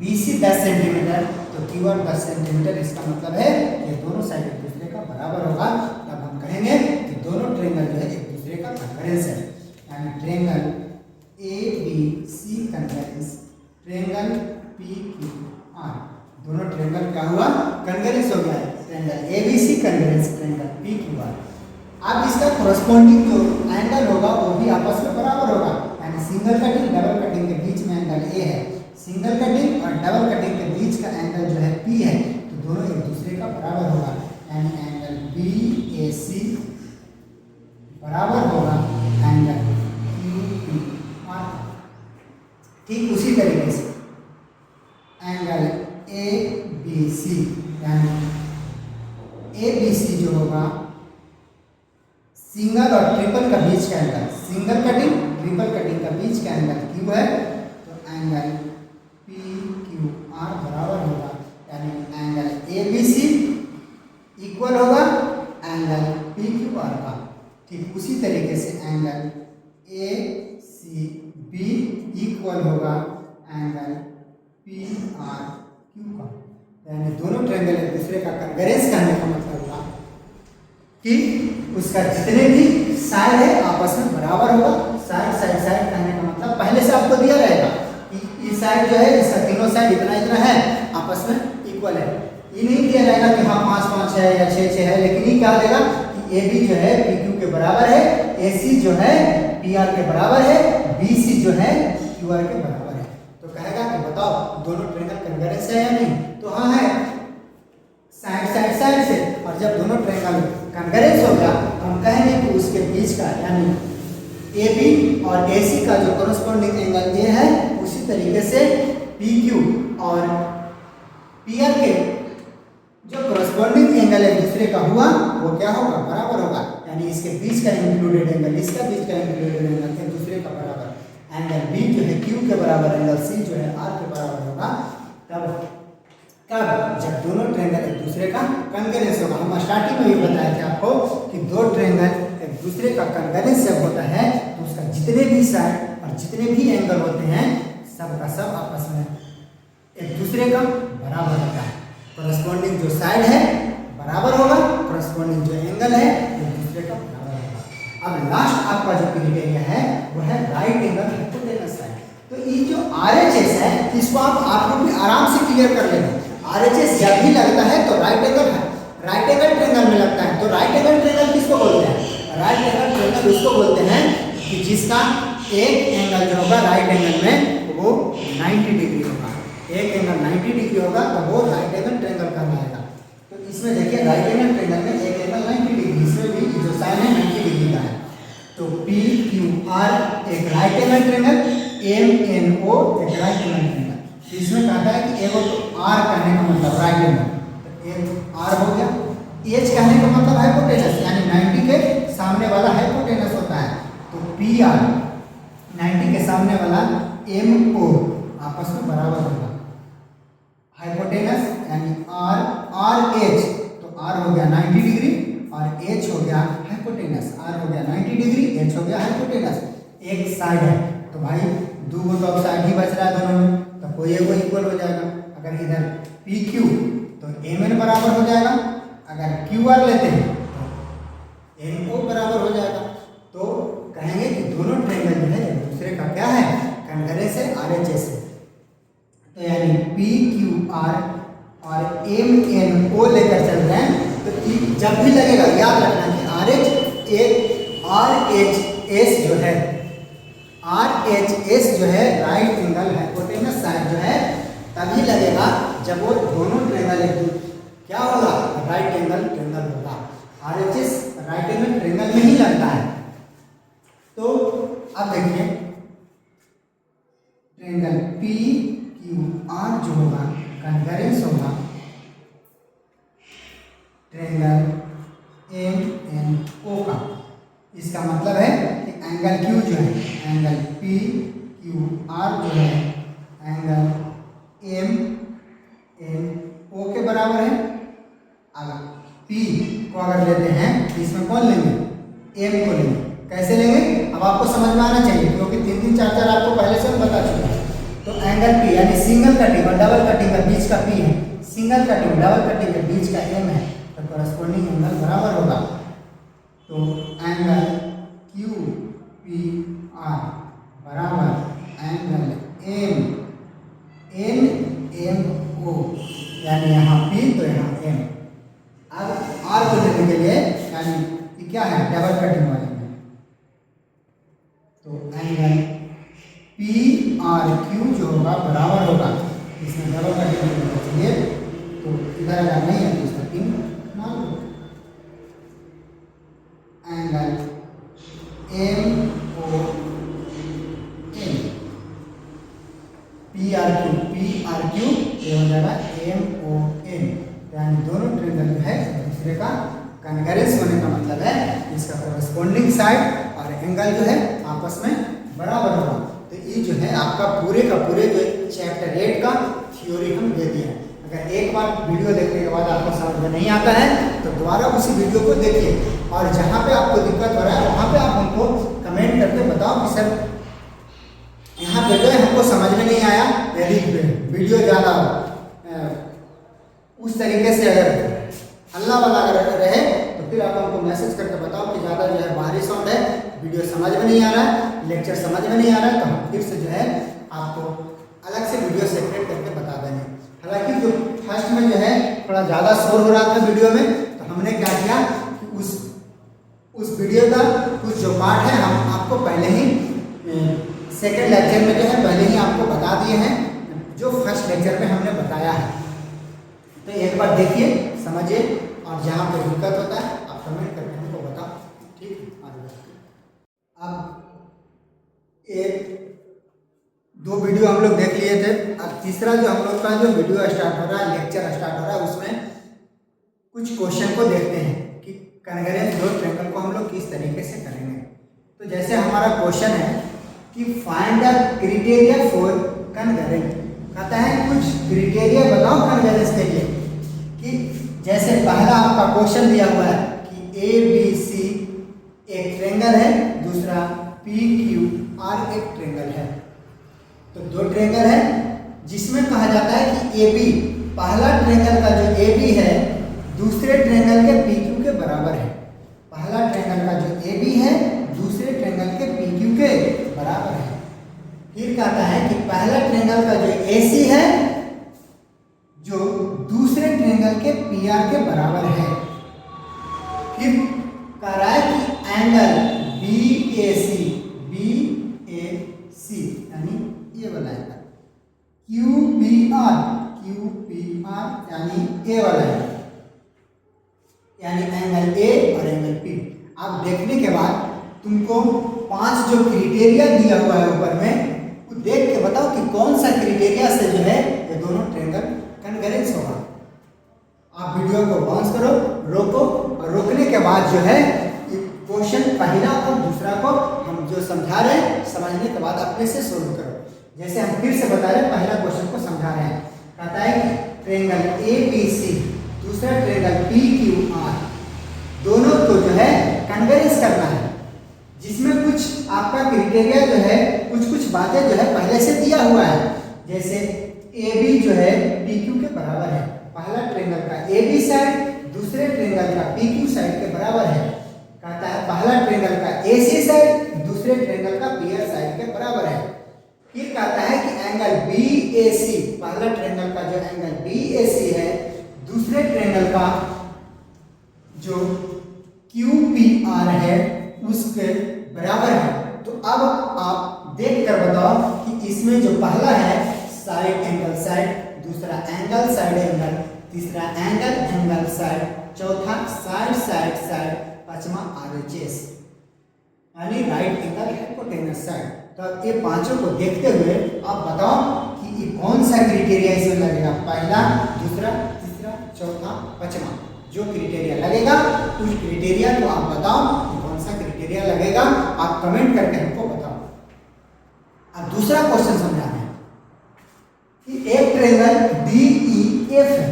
S1: BC 10 सेंटीमीटर तो QR 10 सेंटीमीटर, इसका मतलब है कि दोनों साइड एक दूसरे का बराबर होगा। तब हम कहेंगे कि दोनों ट्रायंगल जो है एक दूसरे का कॉन्करेंस है, यानी triangle ABC concurrence, triangle PQR, दोनों ट्रायंगल का हुआ कॉन्करेंस हो गया। Triangle ABC concurrence, triangle PQR। अब इसका कोरस्पोंडिंग जो एंगल होगा वो भी आपस में बराबर होगा, यानी सिंगल कटिंग डबल कटिंग के बीच में एंगल A है, सिंगल कटिंग और डबल कटिंग के बीच का एंगल जो है P है, तो दोनों एक दूसरे का बराबर होगा, यानी एंगल BAC बराबर होगा एंगल QPR। ठीक उसी तरीके से एंगल ABC, यानी ABC जो होगा सिंगल और ट्रिपल का बीच का angle, single cutting triple cutting का बीच का एंगल Q है, तो एंगल PQR बराबर होगा, यानी एंगल ABC इक्वल होगा एंगल PQR का। ठीक उसी तरीके से एंगल ACB इक्वल होगा एंगल PRQ का, यानी दोनों ट्रायंगल एक दूसरे का कॉन्करेंस करने का मतलब हुआ कि उसका जितने भी साइड है आपस में बराबर होगा। साइड साइड साइड कहने का मतलब पहले से आपको दिया रहेगा कि ये साइड जो है इसका तीनों साइड इतना इतना है आपस में इक्वल है। ये नहीं दिया जाएगा कि हाँ 5 5 है या 6 6 है, लेकिन ये क्या देगा कि AB जो है PQ के बराबर है, AC जो है PR के बराबर है, BC जो है QR के बराबर है। तो कहेगा कि बताओ दोनों ट्रायंगल कॉन्करेंस है या नहीं, तो हाँ है साइड साइड साइड से। और जब दोनों ट्रायंगल कॉन्करेंस हो गया तो हम कहेंगे कि उसके बीच का यानी AB और AC का जो कोरस्पोंडिंग एंगल A है, उसी तरीके से PQ और PR के जो कोरस्पोंडिंग एंगल एक दूसरे का हुआ वो क्या होगा, बराबर होगा। यानी इसके बीच का इंक्लूडेड एंगल, इसका बीच का इंक्लूडेड एंगल एक दूसरे का बराबर। एंगल बी जो है क्यू के बराबर, एंगल सी जो है आर के बराबर होगा। तब कब? जब दोनों ट्रायंगल एक दूसरे का कॉन्ग्रुएंस होगा। हम स्टार्टिंग में भी बताए थे आपको कि दो ट्रायंगल एक दूसरे का कॉन्ग्रुएंस जब होता है तो उसका जितने भी साइड और जितने भी एंगल होते हैं सब का सब आपस में एक दूसरे का बराबर होता है। कॉरेस्पॉन्डिंग जो साइड है बराबर होगा, कॉरेस्पॉन्डिंग जो एंगल है एक दूसरे का बराबर होगा। अब लास्ट आपका जो क्राइटेरिया है वो है राइट एंगल हाइपोटेनस साइड। तो ये जो RHS है इसको आप लोग भी आराम से क्लियर कर लेना। RHS जब भी लगता है तो राइट एंगल है, राइट एंगल ट्रायंगल में लगता है। तो राइट एंगल ट्रायंगल किसको बोलते हैं? राइट एंगल ट्रायंगल उसको बोलते हैं कि जिसका एक एंगल जो होगा राइट एंगल में वो 90 डिग्री होगा। एक एंगल 90 डिग्री होगा तो वो राइट एंगल ट्रायंगल कहलाएगा। तो इसमें देखिए राइट एंगल ट्रायंगल में एक एंगल 90 डिग्री, इसमें भी जो साइन है 90 डिग्री का है। तो PQR एक राइट एंगल ट्रायंगल, MNO एक राइट एंगल ट्रायंगल। इसमें कहता है कि एगो तो R कहने का मतलब राइट एंगल, तो एक R हो गया। H कहने का मतलब हाइपोटेनस, यानी 90 के सामने वाला हाइपोटेनस होता है। तो PR 90 के सामने वाला MO आपस में बराबर होगा। हाइपोटेनस यानी RH, तो R हो गया 90 डिग्री और H हो गया हाइपोटेनस। R हो गया 90 डिग्री, H हो गया हाइपोटेनस। एक साइड है तो भाई दो गो तो अब साइड ही बच रहा है दोनों में, तो कोई एगो इक्वल हो जाएगा। अगर इधर PQ तो MN बराबर हो जाएगा, अगर QR लेते हैं तो MO बराबर हो जाएगा। तो कहेंगे कि दोनों ट्रायंगल जो है एक दूसरे का क्या है? कॉन्ग्रुएंस है, RHS है। तो यानी PQR और MNO लेकर चल रहे हैं तो जब भी लगेगा याद रखना कि RHS जो है, RHS जो है राइट एंगल हाइपोटेनस साइड जो है तभी लगेगा जब वो दोनों ट्रायंगल एक क्या होगा? राइट एंगल ट्रायंगल होगा। RHS राइट एंगल ट्रायंगल में ही लगता है। तो अब देखिए ट्रायंगल PQR जो होगा कॉन्ग्रुएंस होगा ट्रायंगल MNO का। इसका मतलब है कि एंगल Q जो है, एंगल PQR जो है एंगल MNO के बराबर है। अगर P को अगर लेते हैं तो इसमें कौन लेंगे? M को लेंगे। कैसे लेंगे अब आपको समझ में आना चाहिए, क्योंकि 3 4 4 आपको पहले से हम बता चुके हैं। तो एंगल P यानी सिंगल कटिंग और डबल कटिंग का बीच का P है, सिंगल कटिंग डबल कटिंग के बीच का M है, तो कॉरेस्पॉन्डिंग एंगल बराबर होगा। तो एंगल QPR बराबर एंगल MNO, यानी यहाँ P तो यहाँ M। अब R को लेने के लिए यानी कि क्या है? डबल कटिंग वाले में, तो एंगल PRQ जो होगा बराबर होगा, इसमें डबल कटिंग होना चाहिए तो इधर अगर नहीं है तो इसका पिन मान लो। एंगल MON PRQ ये हो जाएगा MON। यानी दोनों ट्रायंगल जो है दूसरे का कॉन्ग्रुएंस होने का मतलब है इसका कॉरेस्पॉन्डिंग साइड और एंगल जो है आपस में बराबर होगा। तो ये जो है आपका पूरे का पूरे जो चैप्टर 8 का थ्योरी हम दे दिया। अगर एक बार वीडियो देखने के बाद आपको समझ में नहीं आता है तो दोबारा उसी वीडियो को देखिए, और जहाँ पे आपको दिक्कत हो रहा है वहाँ पे आप हमको कमेंट करके बताओ कि सर यहाँ पे जो है हमको समझ में नहीं आया। यदि वीडियो ज़्यादा उस तरीके से अगर हल्ला वाला अगर रहे तो फिर आप हमको मैसेज करके बताओ कि ज़्यादा जो है बाहरी साउंड है, वीडियो समझ में नहीं आ रहा है, लेक्चर समझ में नहीं आ रहा है, तो हम फिर से जो है आपको अलग से वीडियो सेपरेट करके बता देंगे। हालांकि जो फर्स्ट में जो है थोड़ा ज़्यादा शोर हो रहा था वीडियो में, तो हमने क्या किया कि उस वीडियो का कुछ जो पार्ट है हम आपको पहले ही सेकेंड लेक्चर में जो है पहले ही आपको बता दिए हैं, जो फर्स्ट लेक्चर में हमने बताया है। तो एक बार देखिए, समझिए, और जहाँ पे दिक्कत होता है आप कमेंट करके हमको बताओ, ठीक है। अब एक दो वीडियो हम लोग देख लिए थे, अब तीसरा जो हम लोग का जो वीडियो स्टार्ट हो रहा है, लेक्चर स्टार्ट हो रहा है, उसमें कुछ क्वेश्चन को देखते हैं कि कन्वर्जेंस दो ट्रायंगल को हम लोग किस तरीके से करेंगे। तो जैसे हमारा क्वेश्चन है कि find the criteria for convergence, कहता है कुछ क्राइटेरिया बताओ कन्वर्जेंस के लिए। कि जैसे पहला आपका क्वेश्चन दिया हुआ है कि ए बी सी एक ट्रायंगल है, दूसरा पी क्यू आर एक ट्रायंगल है। तो दो ट्रायंगल है जिसमें कहा जाता है कि ए बी, पहला ट्रायंगल का जो ए बी है दूसरे ट्रायंगल के पी क्यू के बराबर है। पहला ट्रायंगल का जो ए बी है दूसरे ट्रायंगल के पी क्यू के बराबर है। फिर कहता है कि पहला ट्रायंगल का जो ए सी है जो दूसरे ट्रायंगल के पी आर के बराबर है। फिर कह रहा है कि एंगल बी ए सी यानी ये वाला एंगल क्यू पी आर यानी ए वाला एंगल, यानी एंगल ए और एंगल पी। अब देखने के बाद तुमको 5 जो क्राइटेरिया दिया हुआ है ऊपर में, वो देख के बताओ कि कौन सा क्राइटेरिया से जो है ये दोनों ट्रायंगल कन्वर्जेंस होगा। आप वीडियो को बाउंस करो, रोको, और रोकने के बाद जो है क्वेश्चन पहला और दूसरा को हम जो समझा रहे हैं समझने के बाद अपने से सोल्व करो। जैसे हम फिर से बता रहे हैं, पहला क्वेश्चन को समझा रहे हैं। कहता है कि ट्रायंगल ए बी सी दूसरा ट्रायंगल पी क्यू आर दोनों को जो है कन्वर्जेंस करना है, जिसमें कुछ आपका क्राइटेरिया जो है कुछ बातें जो है पहले से दिया हुआ है। जैसे ए बी जो है पी क्यू के बराबर है, पहला ट्रायंगल का ए बी साइड दूसरे ट्रायंगल का पी क्यू साइड के बराबर है। कहता है पहला ट्रायंगल का ए सी साइड दूसरे ट्रायंगल का पी आर साइड के बराबर है। फिर कहता है कि एंगल बी ए सी, पहला ट्रायंगल का जो एंगल बी ए सी है दूसरे ट्रायंगल का जो क्यू पी आर है उसके बराबर है। तो अब आप देख कर बताओ कि इसमें जो पहला है साइड एंगल साइड, दूसरा एंगल साइड एंगल, तीसरा एंगल साइड, चौथा साइड साइड साइड, पांचवा आरएचएस यानी राइट एंगल हाइपोटेनस साइड। तो अब ये पांचों को देखते हुए आप बताओ कि ये कौन सा क्राइटेरिया इसमें लगेगा, पहला, दूसरा, तीसरा, चौथा, पांचवा। जो क्राइटेरिया लगेगा उस क्राइटेरिया को आप बताओ कि कौन सा क्राइटेरिया लगेगा, आप कमेंट करके हमको बताओ। अब दूसरा क्वेश्चन समझाना है कि एक ट्रायंगल डी ई एफ है,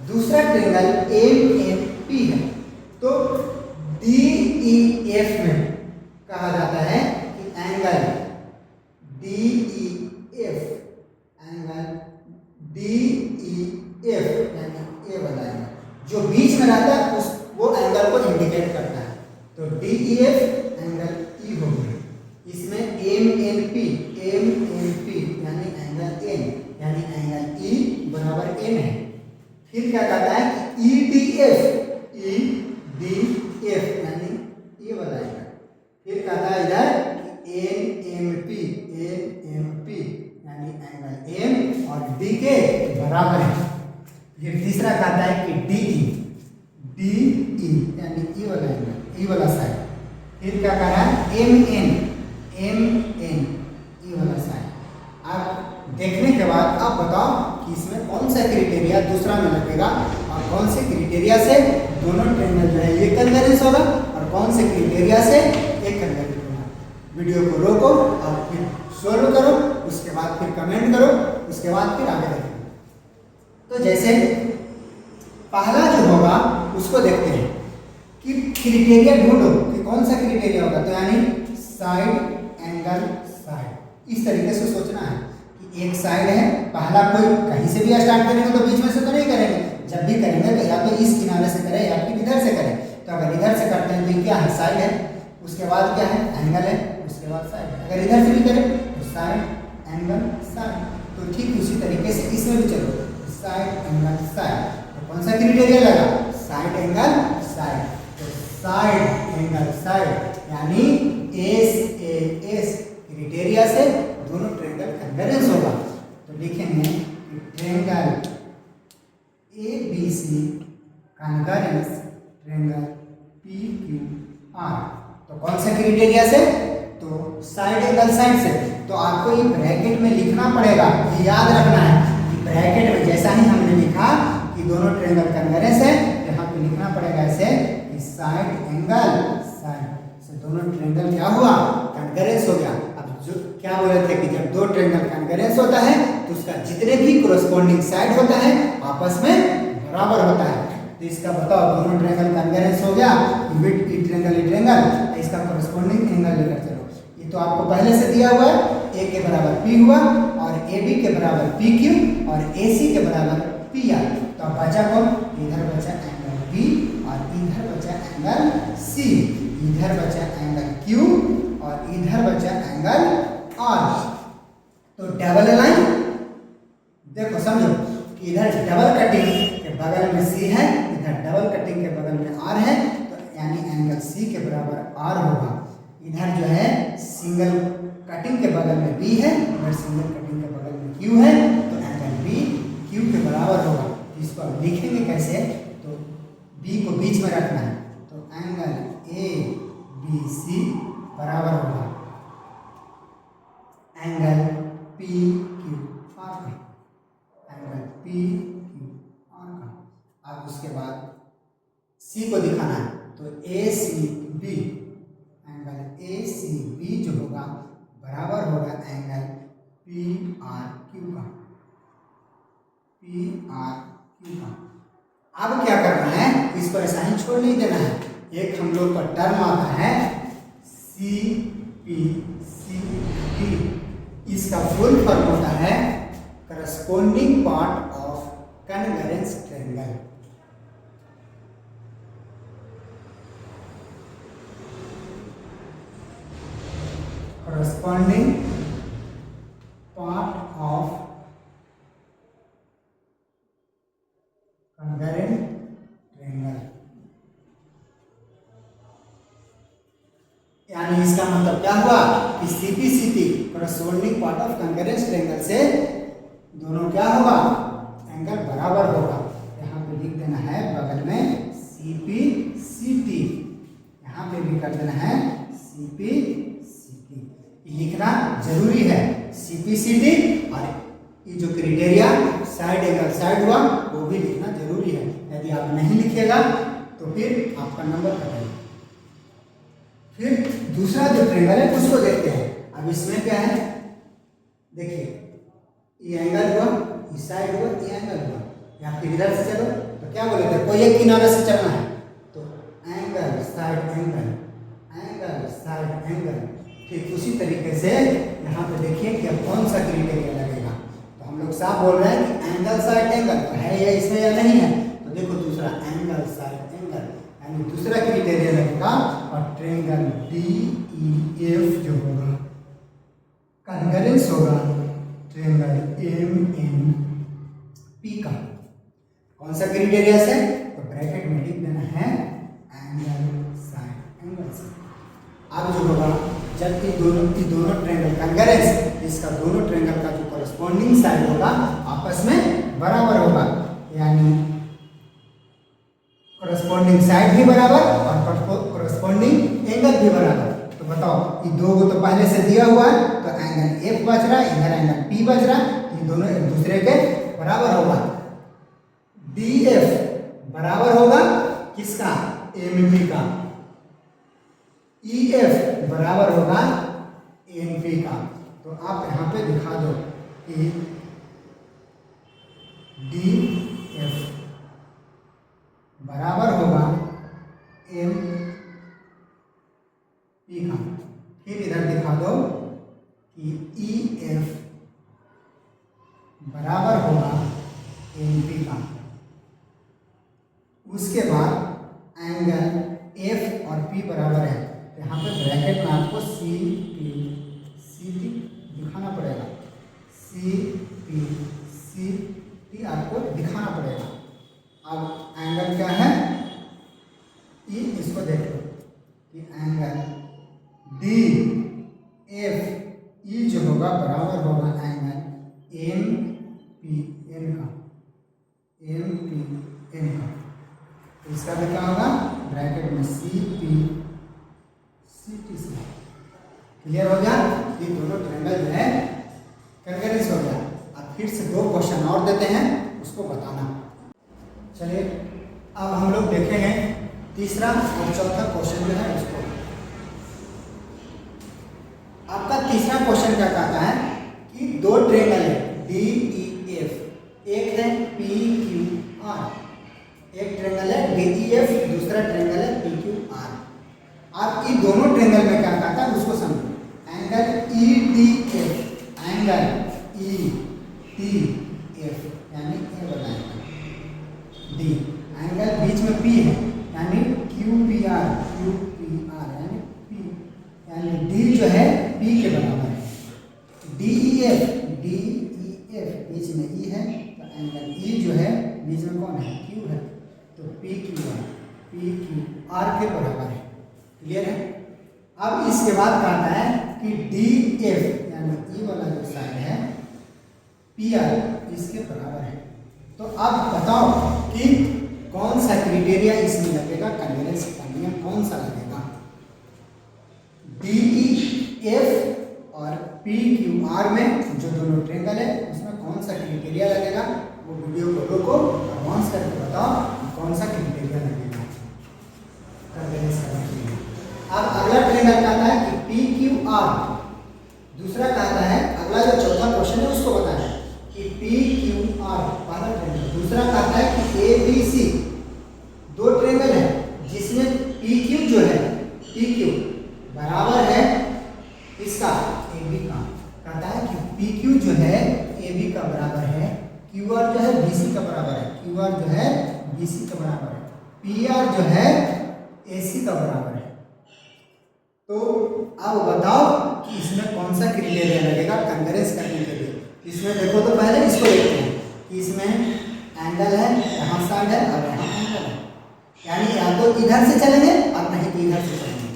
S1: दूसरा ट्रायंगल एम एन पी है। तो डी ई एफ में कहा जाता है कि एंगल डी ई एफ यानी ए वाला एंगल जो बीच में रहता है उस वो एंगल को इंडिकेट करता है। तो D E F angle E हो गया। इसमें एम एन पी यानी एंगल एन यानी एंगल ई बराबर एन है। फिर क्या कहता है कि ई डी एफ यानी ये वाला एंगल। फिर कहता है इधर कि एन एम पी यानी एंगल एम और डी के बराबर है। फिर तीसरा कहता है कि डी ई यानी ई वाला एंगल, ई वाला साइड। फिर क्या कह रहा है एम एन ई वाला साइड। अब देखने के बाद आप बताओ कि इसमें कौन सा क्राइटेरिया दूसरा में लगेगा और कौन से क्राइटेरिया से दोनों ट्रायंगल जो है ये कन्वर्जेंस होगा और कौन से क्राइटेरिया से ये कन्वर्जेंस होगा। वीडियो को रोको और फिर सॉल्व करो, उसके बाद फिर कमेंट करो, उसके बाद फिर आगे देखो। तो जैसे पहला जो होगा उसको देखते हैं कि क्राइटेरिया ढूंढो कि कौन सा क्राइटेरिया होगा। तो यानी साइड एंगल साइड, इस तरीके से सोचना है कि एक साइड है, पहला कोई कहीं से भी स्टार्ट करेंगे तो बीच में से तो नहीं करेंगे, जब भी करेंगे तो या तो इस किनारे से करें या फिर इधर से करें। तो अगर इधर से करते हैं तो क्या है, साइड है, उसके बाद क्या है, एंगल है, उसके बाद साइड है। अगर इधर से भी करें तो साइड एंगल साइड। तो ठीक उसी तरीके से इसमें भी चलो, साइड एंगल साइड। तो कौन सा क्राइटेरिया लगा, साइड एंगल साइड। तो साइड एंगल साइड यानी एस क्राइटेरिया से दोनों ट्रायंगल कन्वर्जेंस होगा। तो लिखेंगे कि triangle A B C convergence triangle P Q R. तो कौन से क्राइटेरिया से, तो साइड एंगल साइड से। तो आपको ये ब्रैकेट में लिखना पड़ेगा, ये याद रखना है कि ब्रैकेट में जैसा ही हमने लिखा कि दोनों ट्रायंगल कन्वर्जेंस है, यहाँ पे लिखना पड़ेगा ऐसे कि साइड एंगल साइड से दोनों ट्रायंगल क्या हुआ, कॉन्करेंस हो गया। अब जो क्या बोले थे कि जब दो ट्रायंगल कॉन्करेंस होता है तो उसका जितने भी कोरस्पॉन्डिंग साइड होता है आपस में बराबर होता है। तो इसका बताओ, दोनों ट्रायंगल कॉन्करेंस हो गया, ई ट्रायंगल, इसका कोरस्पॉन्डिंग एंगल लेकर चलो। ये तो आपको पहले से दिया हुआ है, ए के बराबर पी हुआ और ए बी के बराबर पी क्यू और ए सी के बराबर पी आर। तो अब बचा कौन, इधर बचा एंगल बी और इधर बचा एंगल सी, इधर बचा एंगल क्यू और इधर बचा एंगल आर। तो डबल लाइन देखो समझो कि इधर डबल कटिंग के बगल में सी है, इधर डबल कटिंग के बगल में आर है, तो यानी एंगल सी के बराबर आर होगा। इधर जो है सिंगल कटिंग के बगल में बी है, इधर सिंगल कटिंग के बगल में क्यू है, तो एंगल बी क्यू के बराबर होगा। इसको अब लिखेंगे कैसे, तो बी को बीच में रखना है, तो एंगल ए बी सी बराबर होगा एंगल पी क्यू आर का, एंगल पी क्यू आर का। अब उसके बाद सी को दिखाना है, तो A C B, angle A C B जो होगा बराबर होगा एंगल पी आर क्यू का, पी आर क्यू का। अब क्या करना है, इसको ऐसा ही छोड़ नहीं देना है। एक हम लोग का टर्म आता है सी पी सी डी, इसका फुल फॉर्म होता है corresponding part of concurrence triangle. corresponding part of congruent triangle, यानी इसका मतलब क्या हुआ कि CPCT corresponding part of congruent triangle से दोनों क्या होगा, एंगल बराबर होगा। यहाँ पे लिख देना है बगल में CPCT, यहाँ पे भी कर देना है CPCT, लिखना जरूरी है। CPCT और ये जो क्राइटेरिया साइड एंगल साइड हुआ वो भी लिखना जरूरी है। यदि आप नहीं लिखेगा तो फिर आपका नंबर कटेगा। फिर दूसरा जो ट्रायंगल है उसको देखते हैं। अब इसमें क्या है, देखिए ये एंगल हुआ, इस साइड हुआ, ये एंगल हुआ, या फिर इधर से चलो तो क्या बोले थे, कोई एक किनारे से चलना है, तो angle side angle, angle side angle. ठीक उसी तरीके से यहाँ पे देखिए कि अब कौन सा क्राइटेरिया लगेगा। तो हम लोग साफ बोल रहे हैं कि एंगल साइड एंगल है या इसमें या नहीं है, तो देखो दूसरा एंगल साइड एंगल, यानी दूसरा क्राइटेरिया लगेगा। और ट्रायंगल DEF जो होगा कॉन्करेंस होगा ट्रायंगल MNP का। कौन सा क्राइटेरिया से, तो ब्रैकेट में लिख देना है एंगल साइड एंगल से। अब जो होगा जब दोनों ट्रायंगल कॉन्करेंस, इसका दोनों ट्रायंगल का जो कॉरस्पॉन्डिंग साइड होगा आपस में बराबर होगा, यानी कॉरस्पॉन्डिंग साइड भी बराबर और कॉरस्पॉन्डिंग एंगल भी बराबर। तो बताओ ये दो को तो पहले से दिया हुआ है, तो एंगल F बच रहा है, इधर एंगल P बच रहा है, ये दोनों एक दूसरे के बराबर होगा। DF बराबर होगा किसका, MP का, EF बराबर होगा NP का। तो आप यहाँ पे दिखा दो कि DF बराबर होगा MP का। फिर इधर दिखा दो कि EF बराबर होगा NP का। उसके बाद एंगल F और P बराबर है, यहाँ पे ब्रैकेट में आपको CPCT दिखाना पड़ेगा, CPCT आपको दिखाना पड़ेगा। अब एंगल क्या है, E, इसको देख लो कि एंगल DFE जो होगा बराबर होगा एंगल MPN का, MPN का। तो इसका भी क्या होगा, ब्रैकेट में CPCT से। क्लियर हो गया, ये दोनों ट्रायंगल जो है कॉन्करेंस हो गया। अब फिर से दो क्वेश्चन और देते हैं, उसको बताना। चलिए अब हम लोग देखेंगे तीसरा और चौथा क्वेश्चन जो है उसको, आपका तीसरा क्वेश्चन क्या कहता है कि दो ट्रायंगल है डी ई एफ, एक है पी क्यू आर, एक ट्रायंगल है डी ई एफ, दूसरा ट्रायंगल है पी क्यू आर। आप इन दोनों ट्रायंगल में क्या कहता है उसको समझो। Angle E D F, angle E T F यानी ये बताएंगे डी, एंगल बीच में पी है यानी Q P R, Q P R यानी पी, यानी डी जो है पी के बराबर है। D E F, D E F बीच में ई है तो एंगल ई जो है बीच में कौन है, क्यू है, तो P Q are, P Q are के बराबर है। क्लियर है। अब इसके बाद कहता है कि डी एफ यानी ई वाला जो साइड है पी आर इसके बराबर है। तो अब बताओ कि कौन सा क्राइटेरिया इसमें लगेगा, कन्वर्जेंस का नियम कौन सा लगेगा। डी ई एफ और पी क्यू आर में जो दोनों ट्रायंगल है उसमें कौन सा क्राइटेरिया लगेगा, वो वीडियो को रोको और आंसर करके बताओ कौन सा क्राइटेरिया लगेगा कन्वर्जेंस करने के लिए। अब अगला ट्रायंगल कहता है कि पी क्यू आर, दूसरा कहता है, अगला जो चौथा क्वेश्चन है उसको बताना है कि पी क्यू आर पहला ट्रायंगल, दूसरा कहता है कि ए बी सी, दो ट्रायंगल है जिसमें पी क्यू जो है पी क्यू बराबर है इसका ए बी का। कहता है कि पी क्यू जो है ए बी का बराबर है, क्यू आर जो है बी सी का बराबर है, क्यू आर जो है बी सी का बराबर है, पी आर जो है ए सी का बराबर है। तो अब बताओ कि इसमें कौन सा क्राइटेरिया लगेगा कन्वर्जेंस करने के लिए। इसमें देखो तो पहले इसको देखते हैं कि इसमें एंगल है, यहाँ साइड है और यहाँ एंगल है, यानी या तो इधर से चलेंगे और नहीं तो इधर से चलेंगे।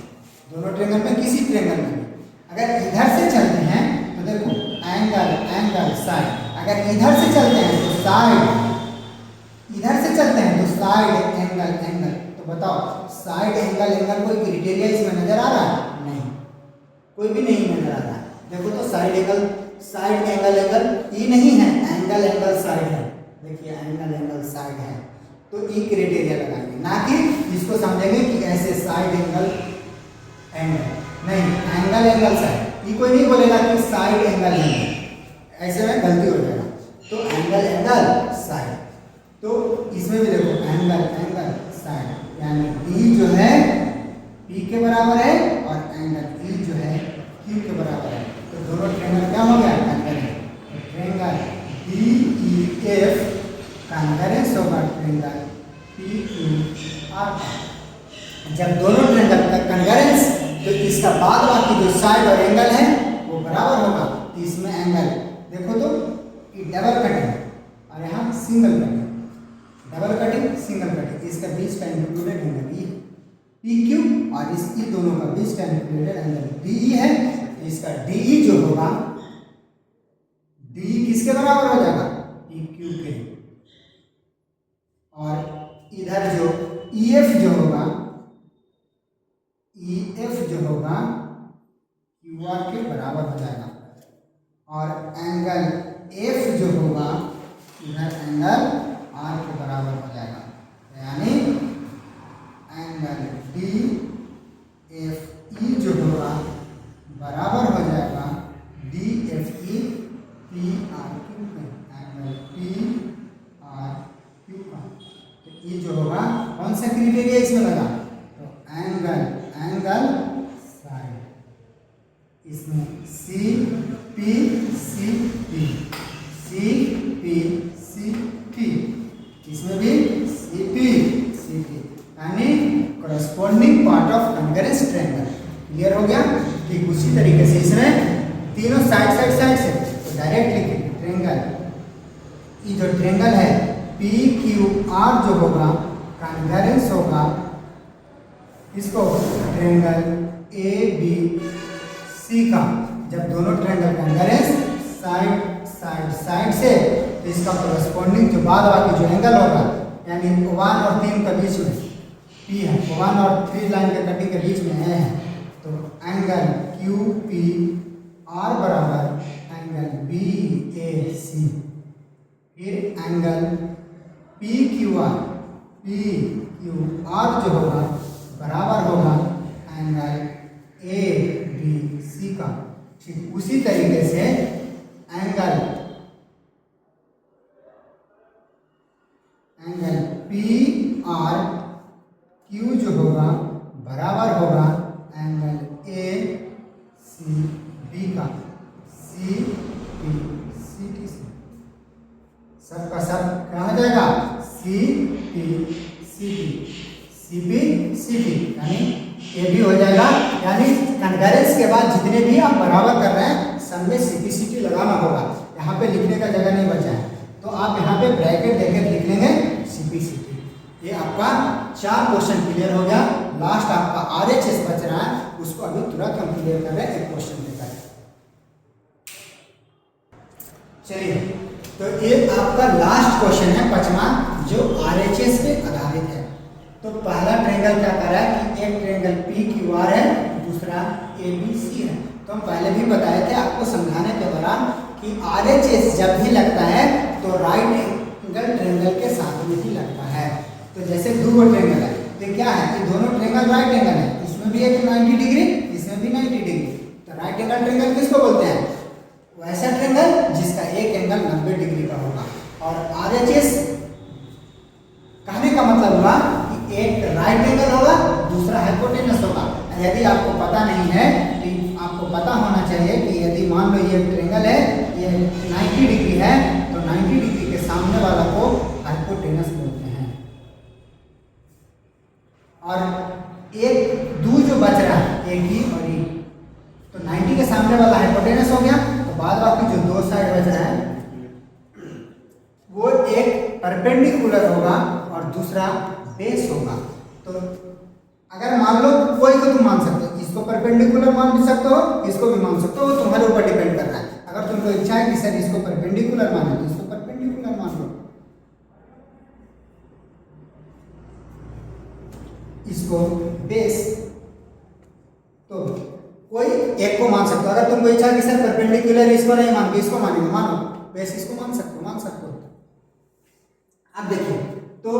S1: दोनों ट्रायंगल में किसी ट्रायंगल में अगर इधर से चलते हैं तो देखो एंगल एंगल साइड, अगर इधर से चलते हैं तो साइड, इधर से चलते हैं तो साइड एंगल एंगल। तो बताओ साइड एंगल एंगल कोई क्राइटेरिया इसमें नजर आ रहा है? नहीं, कोई भी नहीं नजर आ रहा है। देखो तो side angle, side angle angle E नहीं है, एंगल एंगल साइड है। देखिए एंगल एंगल साइड है तो ई क्राइटेरिया लगाएंगे, ना कि इसको समझेंगे कि ऐसे साइड एंगल एंगल, नहीं एंगल एंगल साइड। ये कोई नहीं बोलेगा कि साइड एंगल एंगल, ऐसे में गलती हो जाएगा। तो एंगल एंगल साइड, तो इसमें भी देखो एंगल एंगल साइड यानी डी जो है पी के बराबर है और एंगल ई जो है क्यू के बराबर है। तो दोनों ट्रायंगल क्या हो गया, एंगल है। तो triangle D E F convergence होगा ट्रायंगल पी क्यू आर। जब दोनों ट्रायंगल का कन्वर्जेंस तो इसका बाद बाकी जो साइड और एंगल है वो बराबर होगा। तो इसमें एंगल देखो तो ये डबल कटिंग और यहाँ single cutting, double cutting single cutting, इसका बीच का इंक्लूडेड एंगल ये पी क्यू और इस दोनों का बीच का इंक्लूडेड एंगल डी ई है। तो इसका डी ई जो होगा, डी किसके बराबर हो जाएगा, पी क्यू के, और इधर जो ई एफ जो होगा, ई एफ जो होगा क्यू आर के बराबर हो जाएगा, और एंगल एफ जो होगा इधर एंगल आर के बराबर हो जाएगा। यानी एंगल डी एफ ई जो होगा बराबर हो जाएगा D F E P R Q के, एंगल पी आर क्यू का। तो ये जो होगा कौन सा क्राइटेरिया इसमें लगा, तो एंगल एंगल साइड, इसमें C P C P, C P C P, इसमें भी सी पी सी पी, यानी corresponding part of convergence triangle. Clear हो गया। ठीक उसी तरीके से इसमें तीनों साइड साइड साइड से तो डायरेक्ट लिखेंगे ट्रायंगल, ये जो ट्रायंगल है पी क्यू आर जो होगा कन्वर्जेंस होगा इसको ट्रायंगल ए बी सी का। जब दोनों triangle convergence side side side से तो इसका कॉरस्पॉन्डिंग जो बाद बाकी जो एंगल होगा, यानी 1 और 3 के बीच में पी है, 1 और 3 लाइन के कटिंग के बीच में है, तो एंगल क्यू पी आर बराबर एंगल बी ए सी, फिर angle P Q are, P Q are जो होगा बराबर होगा एंगल ए बी सी का। ठीक उसी तरीके से एंगल पी आर क्यू जो होगा बराबर होगा एंगल ए सी बी का। सी पी सी टी सी सब का सब क्या हो जाएगा C P C T C P C T यानी ये भी हो जाएगा। यानी कन्करेंस के बाद जितने भी आप बराबर कर रहे हैं सब में सी पी सी टी लगाना होगा। यहाँ पे लिखने का जगह नहीं बचा है तो आप यहाँ पे ब्रैकेट देकर लिख लेंगे सी पी सी टी। ये आपका 4 क्वेश्चन क्लियर हो गया। लास्ट आपका RHS बच रहा है उसको अभी तुरंत हम क्लियर कर रहे हैं एक क्वेश्चन देकर। चलिए तो ये आपका लास्ट क्वेश्चन है 5वां जो RHS पे आधारित है। तो पहला ट्रायंगल क्या कर रहा है कि एक ट्रायंगल PQR है दूसरा ABC है। तो हम पहले भी बताए थे आपको समझाने के दौरान कि RHS जब भी लगता है तो राइट एंगल ट्रायंगल के साथ में ही लगता है। तो जैसे दो ट्रायंगल है तो क्या है कि दोनों ट्रायंगल राइट एंगल है, इसमें भी एक 90 डिग्री इसमें भी 90 डिग्री। तो राइट एंगल ट्रायंगल किसको बोलते हैं? वैसा ट्रायंगल जिसका एक एंगल 90 डिग्री का होगा। और RHS कहने का मतलब हुआ कि एक राइट एंगल होगा दूसरा हाइपोटेनस होगा। यदि आपको पता नहीं है तो आपको पता होना चाहिए कि यदि मान लो ये ट्रायंगल है ये 90 डिग्री है तो 90 डिग्री के सामने वाला को हाइपोटेनस बोलते हैं। और एक दो जो बच रहा है एक ही और ई तो 90 के सामने वाला हाइपोटेनस हो गया। तो बाद बाकी जो दो साइड बच रहा है वो एक परपेंडिकुलर होगा और दूसरा बेस होगा। तो अगर मान लो कोई को तुम मान सकते हो, इसको परपेंडिकुलर मान भी सकते हो इसको भी मान सकते हो, वो तुम्हारे ऊपर डिपेंड कर रहा है। अगर तुमको इच्छा है कि सर इसको परपेंडिकुलर मानो तो इसको परपेंडिकुलर मान लो, इसको बेस तो कोई एक को मान सकते हो। अगर तुमको इच्छा है कि सर परपेंडिकुलर इसको नहीं मान के इसको मानेंगे मानो बेस इसको मान सकते हो। अब देखिए तो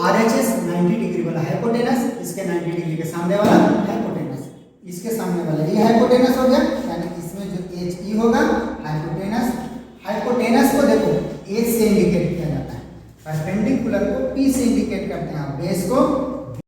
S1: RHS 90 डिग्री वाला हाइपोटेनस इसके 90 डिग्री के सामने वाला हाइपोटेनस इसके सामने वाला ये हाइपोटेनस हो गया। यानी इसमें जो HE होगा हाइपोटेनस को देखो H से इंडिकेट किया जाता है, परपेंडिकुलर को P से इंडिकेट करते हैं, बेस को